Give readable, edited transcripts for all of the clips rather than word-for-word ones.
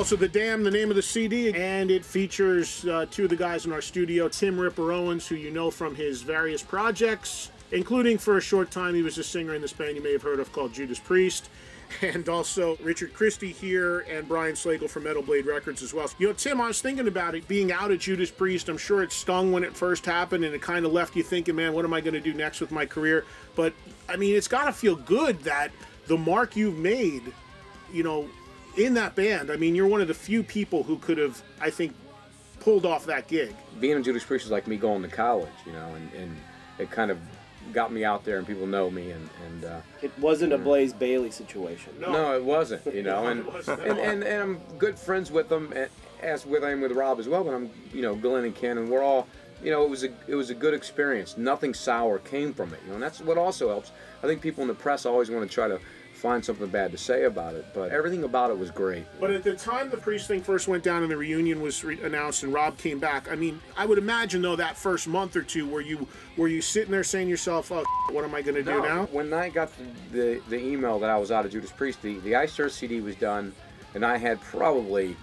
Also, The Damned, the name of the CD, and it features two of the guys in our studio, Tim Ripper Owens, who you know from his various projects, including for a short time he was a singer in this band you may have heard of called Judas Priest, and also Richard Christy here and Brian Slagel from Metal Blade Records as well. You know, Tim, I was thinking about it, being out at Judas Priest. I'm sure it stung when it first happened, and it kind of left you thinking, man, what am I going to do next with my career? But, I mean, it's got to feel good that the mark you've made, you know, in that band, I mean, you're one of the few people who could have, I think, pulled off that gig. Being in Judas Priest was like me going to college, you know, and it kind of got me out there and people know me, and it wasn't a Blaze Bailey situation. No, it wasn't, you know, and I'm good friends with them, as with I am with Rob as well. But I'm, you know, Glenn and Ken, and we're all, you know, it was a good experience. Nothing sour came from it, you know, and that's what also helps. I think people in the press always want to try to find something bad to say about it, but everything about it was great. But at the time the Priest thing first went down and the reunion was announced and Rob came back, I mean, I would imagine though that first month or two, were you sitting there saying to yourself, oh, what am I going to do now? When I got the email that I was out of Judas Priest, the Ice Earth CD was done, and I had probably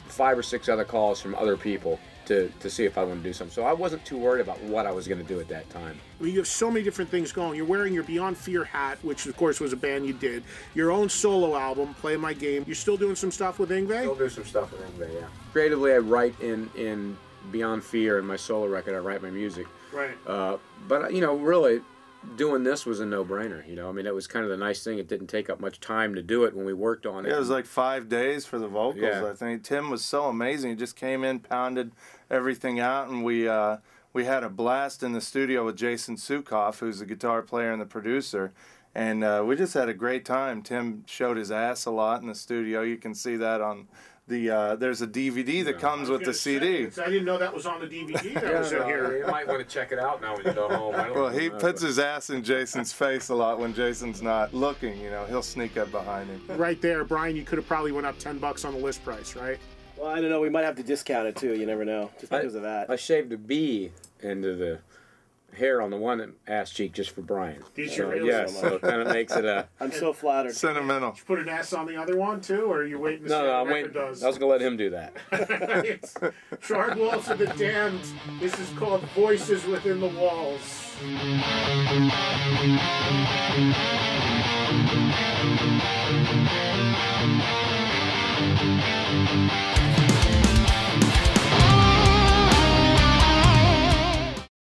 5 or 6 other calls from other people to see if I want to do something. So I wasn't too worried about what I was going to do at that time. I mean, you have so many different things going. You're wearing your Beyond Fear hat, which of course was a band you did. Your own solo album, Play My Game. You're still doing some stuff with Yngwie? Still do some stuff with Yngwie, yeah. Creatively, I write in Beyond Fear, and my solo record, I write my music. Right. But, you know, really, doing this was a no-brainer, you know. I mean, it was kind of the nice thing. It didn't take up much time to do it when we worked on it. Yeah, it was like 5 days for the vocals, yeah. I think. Tim was so amazing. He just came in, pounded everything out, and we had a blast in the studio with Jason Sukoff, who's the guitar player and the producer, and we just had a great time. Tim showed his ass a lot in the studio. You can see that on the there's a DVD that comes with the CD. I didn't know that was on the DVD that was in here. You might want to check it out now when you go home. Well, he puts his ass in Jason's face a lot when Jason's not looking, you know. He'll sneak up behind him. Right there, Brian, you could have probably went up $10 on the list price, right? Well, I don't know. We might have to discount it, too. You never know, just because of that. I shaved a bee into the hair on the one ass cheek just for Brian. Did you really? Yeah, so it kind of makes it a... I'm so flattered. Sentimental. Did you put an S on the other one, too, or are you waiting to see No, what I'm waiting. does? I was going to let him do that. Charred Walls of the Damned. This is called Voices Within the Walls.